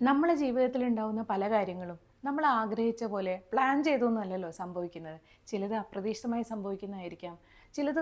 നമ്മളെ ജീവിതത്തിൽ ഉണ്ടാവുന്ന പല കാര്യങ്ങളും നമ്മൾ ആഗ്രഹിച്ച പോലെ പ്ലാൻ ചെയ്തൊന്നുമല്ലല്ലോ സംഭവിക്കുന്നത്. ചിലത് അപ്രതീക്ഷിതമായി സംഭവിക്കുന്നതായിരിക്കാം, ചിലത്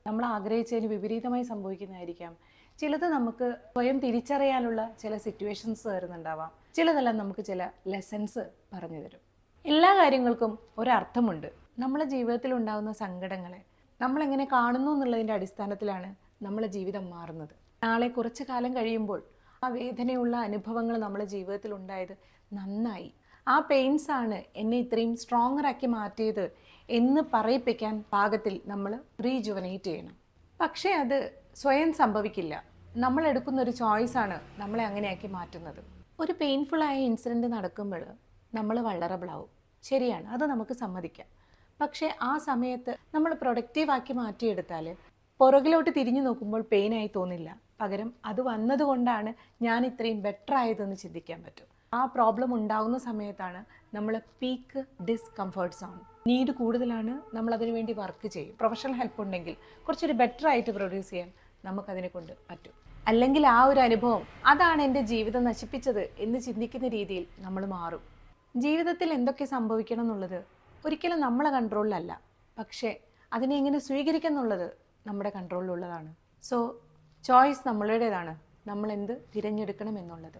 നമ്മൾ ആഗ്രഹിച്ചതിന് വിപരീതമായി സംഭവിക്കുന്നതായിരിക്കാം, ചിലത് നമുക്ക് സ്വയം തിരിച്ചറിയാനുള്ള ചില സിറ്റുവേഷൻസ് വരുന്നുണ്ടാവാം, ചിലതെല്ലാം നമുക്ക് ചില ലെസൺസ് പറഞ്ഞു തരും. എല്ലാ കാര്യങ്ങൾക്കും ഒരർത്ഥമുണ്ട്. നമ്മളെ ജീവിതത്തിൽ ഉണ്ടാകുന്ന സങ്കടങ്ങളെ നമ്മളെങ്ങനെ കാണുന്നു എന്നുള്ളതിൻ്റെ അടിസ്ഥാനത്തിലാണ് നമ്മളെ ജീവിതം മാറുന്നത്. നാളെ കുറച്ച് കാലം കഴിയുമ്പോൾ ആ വേദനയുള്ള അനുഭവങ്ങൾ നമ്മുടെ ജീവിതത്തിൽ ഉണ്ടായത് നന്നായി, ആ പെയിൻസ് ആണ് എന്നെ ഇത്രയും സ്ട്രോങ്ങർ ആക്കി മാറ്റിയത് എന്ന് പറയിപ്പിക്കാൻ പാകത്തിൽ നമ്മൾ റീജുവനേറ്റ് ചെയ്യണം. പക്ഷേ അത് സ്വയം സംഭവിക്കില്ല. നമ്മൾ എടുക്കുന്ന ഒരു ചോയ്സാണ് നമ്മളെ അങ്ങനെയാക്കി മാറ്റുന്നത്. ഒരു പെയിൻഫുള്ളായ ഇൻസിഡൻറ്റ് നടക്കുമ്പോൾ നമ്മൾ വൾണറബിളാവും, ശരിയാണ്, അത് നമുക്ക് സമ്മതിക്കാം. പക്ഷേ ആ സമയത്ത് നമ്മൾ പ്രൊഡക്റ്റീവാക്കി മാറ്റിയെടുത്താൽ പുറകിലോട്ട് തിരിഞ്ഞു നോക്കുമ്പോൾ പെയിനായി തോന്നില്ല. പകരം അത് വന്നതുകൊണ്ടാണ് ഞാൻ ഇത്രയും ബെറ്റർ ആയതെന്ന് ചിന്തിക്കാൻ പറ്റും. ആ പ്രോബ്ലം ഉണ്ടാകുന്ന സമയത്താണ് നമ്മൾ പീക്ക് ഡിസ്കംഫർട്ട് സോൺ. നീഡ് കൂടുതലാണ്, നമ്മൾ അതിനു വേണ്ടി വർക്ക് ചെയ്യും. പ്രൊഫഷണൽ ഹെൽപ്പ് ഉണ്ടെങ്കിൽ കുറച്ചൊരു ബെറ്റർ ആയിട്ട് പ്രൊഡ്യൂസ് ചെയ്യാൻ നമുക്കതിനെ കൊണ്ട് പറ്റും. അല്ലെങ്കിൽ ആ ഒരു അനുഭവം അതാണ് എൻ്റെ ജീവിതം നശിപ്പിച്ചത് എന്ന് ചിന്തിക്കുന്ന രീതിയിൽ നമ്മൾ മാറും. ജീവിതത്തിൽ എന്തൊക്കെ സംഭവിക്കണം എന്നുള്ളത് ഒരിക്കലും നമ്മളെ കൺട്രോളിലല്ല, പക്ഷേ അതിനെ എങ്ങനെ സ്വീകരിക്കണം എന്നുള്ളത് നമ്മുടെ കൺട്രോളിലുള്ളതാണ്. സോ ചോയ്സ് നമ്മളുടേതാണ്, നമ്മൾ എന്ത് തിരഞ്ഞെടുക്കണം എന്നുള്ളത്.